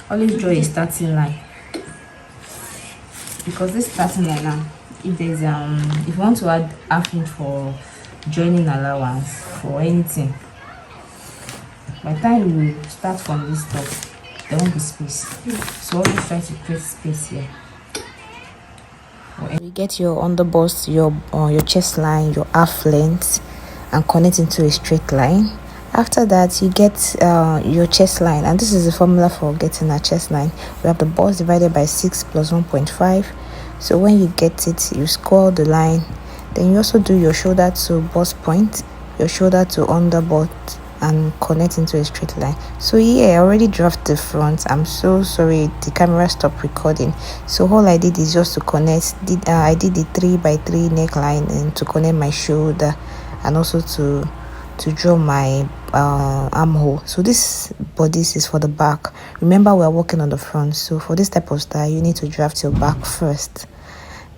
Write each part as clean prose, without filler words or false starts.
always draw a starting line, because this starting line now, if there's if you want to add half inch for joining allowance for anything, by the time you start from this top, there won't be space. So always try to create space here. You get your underbust, your chest line, your half length, and connect into a straight line. After that, you get your chest line, and this is the formula for getting a chest line. We have the bust divided by 6 plus 1.5. So when you get it, you score the line. Then you also do your shoulder to bust point, your shoulder to underbust, and connect into a straight line. So yeah, I already drafted the front. I'm so sorry the camera stopped recording. So all I did is just to connect. I did the 3x3 neckline and to connect my shoulder, and also to draw my armhole. So this bodice is for the back. Remember, we're working on the front, so for this type of style you need to draft your back first,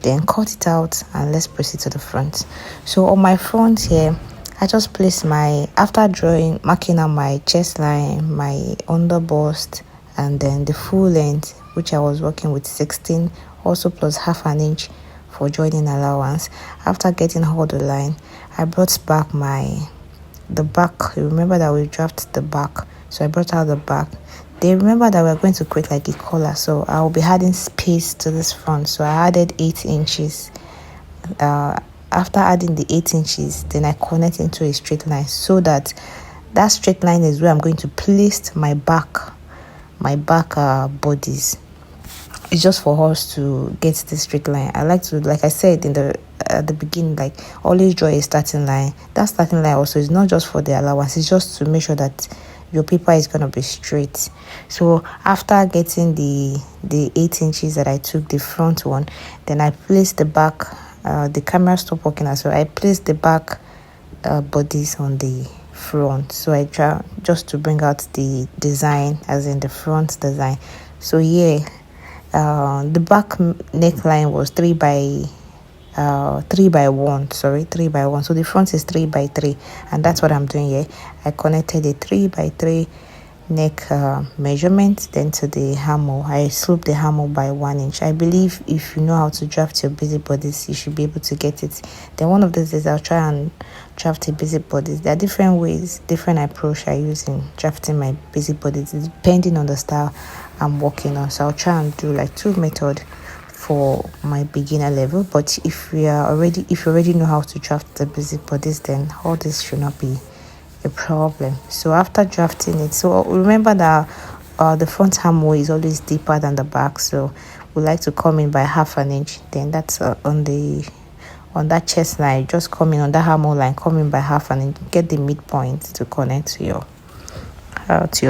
then cut it out, and let's proceed to the front. So on my front here, I just placed after marking out my chest line, my underbust, and then the full length, which I was working with 16, also plus half an inch for joining allowance. After getting all the line, I brought back the back. Remember that we drafted the back, so I brought out the back. Then remember that we're going to create like a collar, so I will be adding space to this front. So I added 8 inches. After adding the 8 inches, then I connect into a straight line, so that straight line is where I'm going to place my back bodies. It's just for us to get this straight line. I like to, like I said at the beginning, like always draw a starting line. That starting line also is not just for the allowance, it's just to make sure that your paper is going to be straight. So after getting the 8 inches that I took, the front one, then I placed the back. The camera stopped working as well. I placed the back bodies on the front, so I try just to bring out the design, as in the front design. So yeah, the back neckline was 3x1. So the front is 3x3, and that's what I'm doing here. I connected a 3x3 neck measurement, then to the hammer. I sloped the hammer by 1 inch. I believe if you know how to draft your busy bodies, you should be able to get it. Then one of those days I'll try and draft a busy bodies. There are different ways, different approach I use in drafting my busy bodies, depending on the style I'm working on. So I'll try and do like 2 methods for my beginner level. But if you already know how to draft the busy bodies, then all this should not be a problem. So after drafting it, so remember that the front hammer is always deeper than the back, so we like to come in by half an inch. Then that's on that chest line, just come in on that hammer line, come in by half an inch, get the midpoint to connect to your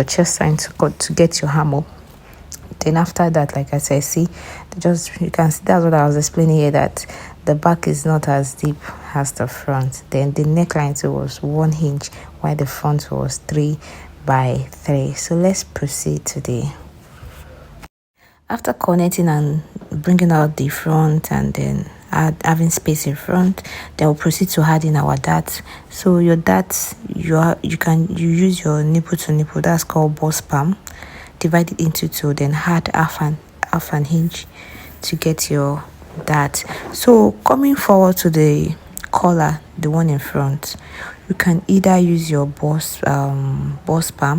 chest line to get your hammer. Then after that, like I said, see, you can see that's what I was explaining here, that the back is not as deep as the front. Then the neckline too was 1 inch, while the front was 3x3. So let's proceed today. After connecting and bringing out the front, and then having space in front, then we'll proceed to add in our darts. So your darts, you use your nipple to nipple, that's called bust palm. Divide it into 2, then add half an inch to get your dart. So coming forward to the collar, the one in front, you can either use your bust palm.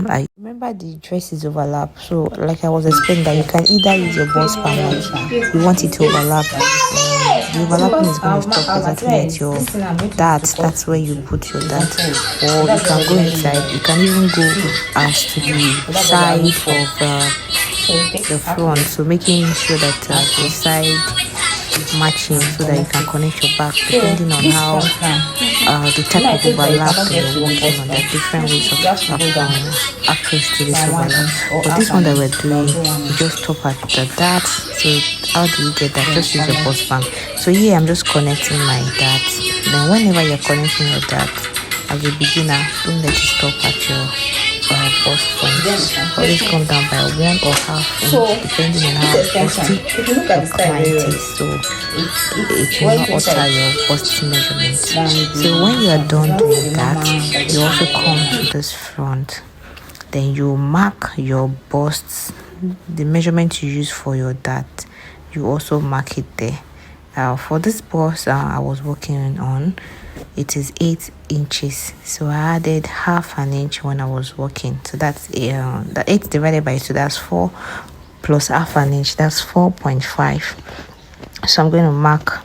I remember the dresses overlap, so like I was explaining, that you can either use your bust palm, like you want it to overlap. The overlapping is going to stop exactly at your dart. That's where you put your dart. Or you can go inside. You can even go as to the side of the front. So making sure that the side is matching, so that you can connect your back, depending on how the type of overlap you're working on. There are different ways of approach to this overlap. But this one that we're doing, you just stop at the dart. So how do you get that? Just use your bust palm. So here I'm just connecting my dart. Then whenever you're connecting your dart, as a beginner, don't let it stop at your bust point. Always come down by 1 or half inch, depending on how busty your client is. So it will not alter your bust measurement. So when you are done doing that, you also come to this front. Then you mark your bust the measurement you use for your dart, you also mark it there. For this bust I was working on, it is 8 inches, so I added half an inch when I was working. So that's the 8 divided by 2, that's 4, plus half an inch, that's 4.5. So I'm going to mark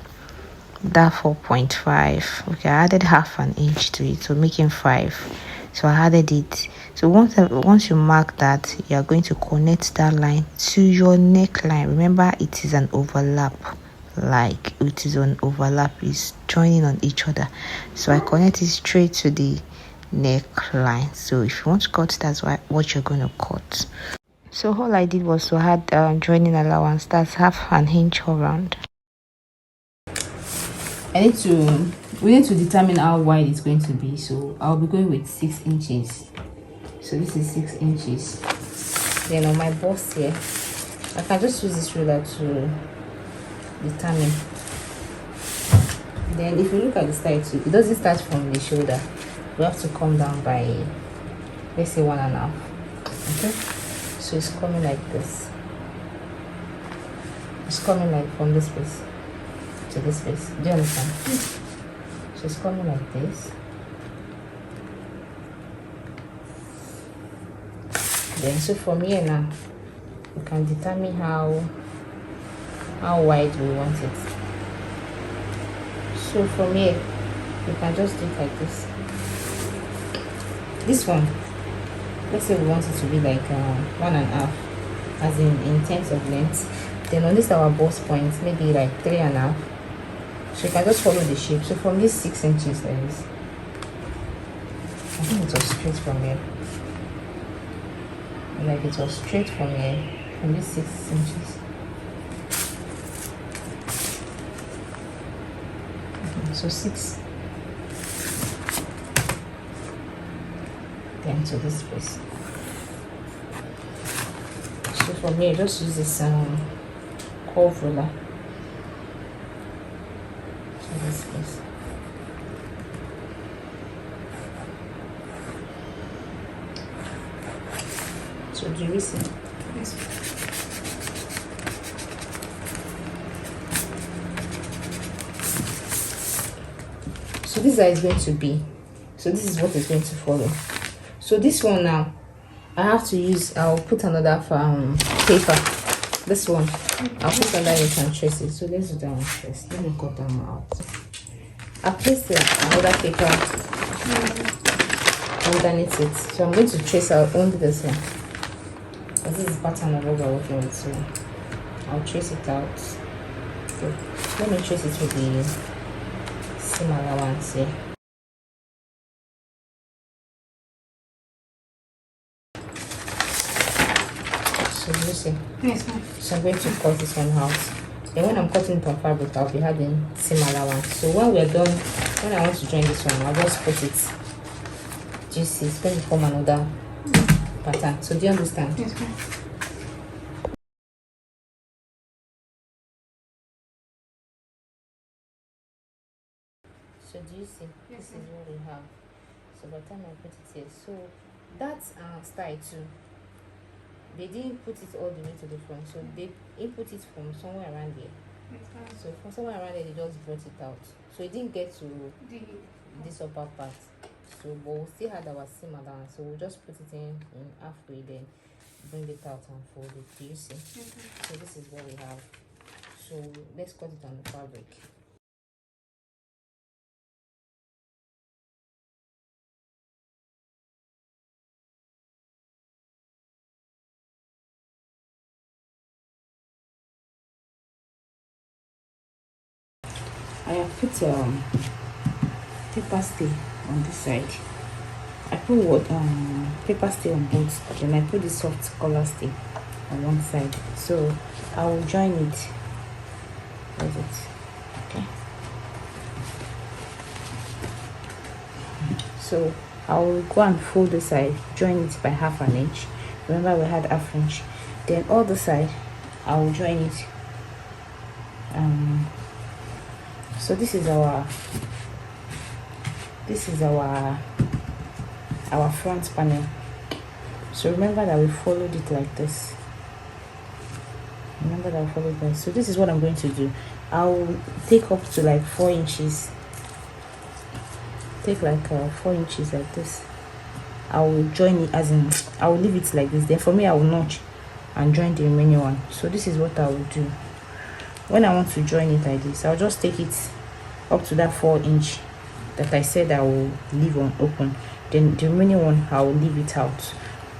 that 4.5. Okay, I added half an inch to it, so making 5. So I added it. So once you mark that, you are going to connect that line to your neckline. Remember, it is an overlap. Like it is an overlap, is joining on each other. So I connect it straight to the neckline. So if you want to cut, that's what you're going to cut. So all I did was to add joining allowance, that's half an inch around. We need to determine how wide it's going to be. So I'll be going with 6 inches. So this is 6 inches. Then on my bust here, I can just use this ruler to determine. Then if you look at the style too, it doesn't start from the shoulder. We have to come down by, let's say, 1.5. Okay, so it's coming like this. It's coming like from this place to this place. Do you understand? So it's coming like this. Then so from here now, we can determine how wide we want it. So from here, you can just do it like this. This one, let's say we want it to be like 1.5, as in terms of length. Then on this our bust point, maybe like 3.5. So you can just follow the shape. So from this 6 inches like this, I think it was straight from here. Like it was straight from here, from this 6 inches. Okay, so 6. Then to this place. So from here, just use this curve ruler to this place. So do you see? Yes. So this is how it's going to be. So this is what is going to follow. So this one now, I have to use, I'll put another paper. This one, I'll put under it and trace it. So let's do that one first. Let me cut them out. I'll place another paper underneath it. So I'm going to trace out only this one. This is the pattern of what we're working with, so I'll trace it out. So let me trace it with the seam allowance here. So you see? Yes, ma'am. So I'm going to cut this one out. And when I'm cutting it on fabric, I'll be adding seam allowance. So when we're done, when I want to join this one, I'll just put it. Do you see? It's going to form another pattern. So do you understand? Yes, ma'am. So do you see? Yes, this is what we have. So by the time I put it here, so that's style too. They didn't put it all the way to the front, so they input it from somewhere around here. So from somewhere around there, they just brought it out. So it didn't get to this upper part. So but we still had our seam allowance, so we'll just put it in halfway, then bring it out and fold it. Do you see? So this is what we have. So let's cut it on the fabric. I have put paper stay on this side. I put paper stay on both, then I put the soft color stay on one side. So I will join it with it. Okay. So I will go and fold the side, join it by half an inch. Remember we had half inch. Then all the side I will join it. So this is our front panel. So remember that we followed it like this. Remember that I followed that. So this is what I'm going to do. I'll take up to like 4 inches. Take like 4 inches like this. I will join it, as in I will leave it like this. Then for me, I will notch and join the remaining one. So this is what I will do. When I want to join it like this, I'll just take it up to that 4 inch that I said I will leave on open. Then the remaining one, I will leave it out.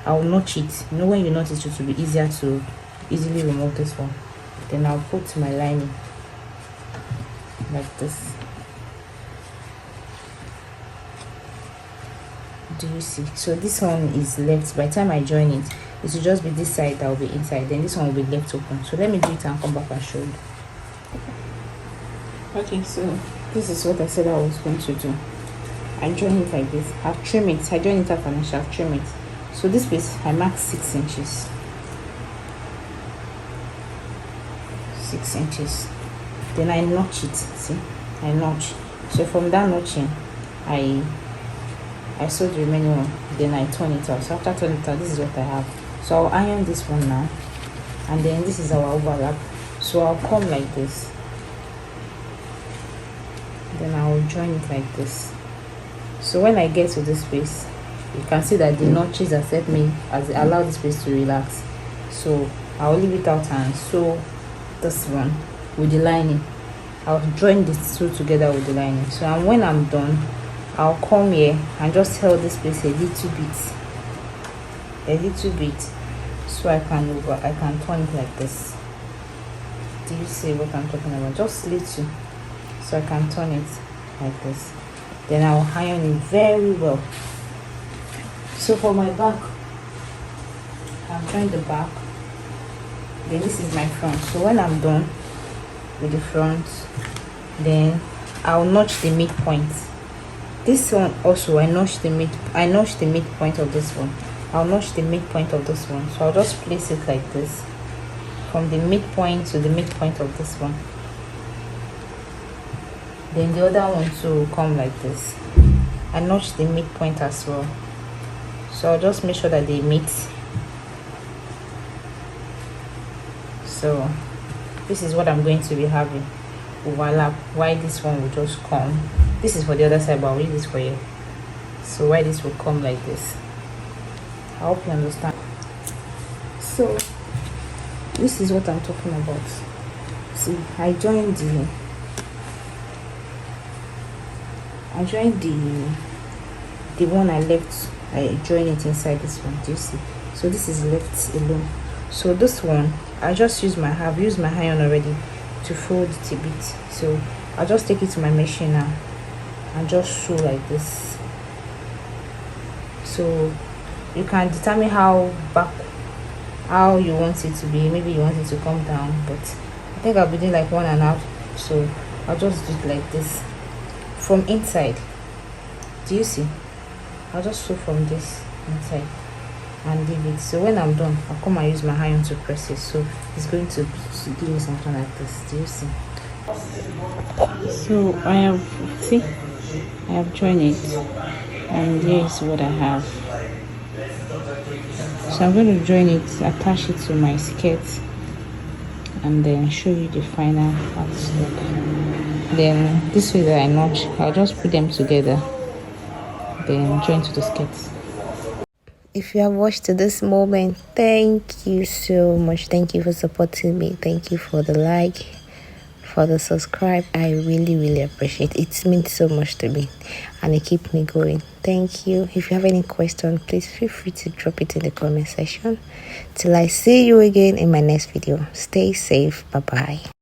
I will notch it. You know, when you notch it, it will be easier to easily remove this one. Then I'll put my lining like this. Do you see? So this one is left. By the time I join it, it will just be this side that will be inside, then this one will be left open. So let me do it and come back and show you. Okay, so this is what I said I was going to do. I join it like this. I've trimmed it. I join it up and I've trimmed it. So this piece I marked 6 inches. 6 inches. Then I notch it. See, I notch. So from that notching, I sew the remaining one. Then I turn it out. So after turning it out, this is what I have. So I'll iron this one now, and then this is our overlap. So I'll come like this. Then I will join it like this. So when I get to this space, you can see that the notches accept me as they allow this space to relax. So I'll leave it out and sew this one with the lining. I'll join these two together with the lining. So and when I'm done, I'll come here and just hold this place a little bit, so I can turn it like this. Do you see what I'm talking about? Just little, so I can turn it like this. Then I'll iron it very well. So for my back, I'll join the back. Then this is my front. So when I'm done with the front, then I'll notch the midpoint. This one also, I notch the midpoint of this one. I'll notch the midpoint of this one. So I'll just place it like this, from the midpoint to the midpoint of this one. Then the other one too will come like this. I notch the midpoint as well. So I'll just make sure that they meet. So this is what I'm going to be having. Overlap. Why this one will just come. This is for the other side, but I'll leave this for you. So why this will come like this. I hope you understand. So this is what I'm talking about. See, I joined the one I left. I join it inside this one. Do you see? So this is left alone. So this one, I've used my iron already to fold it a bit. So I'll just take it to my machine now and just sew like this. So you can determine how you want it to be. Maybe you want it to come down, but I think I'll be doing like 1.5. So I'll just do it like this from inside. Do you see? I'll just sew from this inside and leave it. So when I'm done, I'll come and use my iron to press it. So it's going to give me something like this. Do you see? So I have joined it, and here is what I have. So I'm going to join it, attach it to my skirt, and then show you the final outlook. Then this way that I notch, I'll just put them together, then join to the skirt. If you have watched to this moment, thank you so much. Thank you for supporting me. Thank you for the like, for the subscribe. I really appreciate it. It means so much to me, and it keeps me going. Thank you. If you have any question, please feel free to drop it in the comment section. Till I see you again in my next video. Stay safe. Bye bye.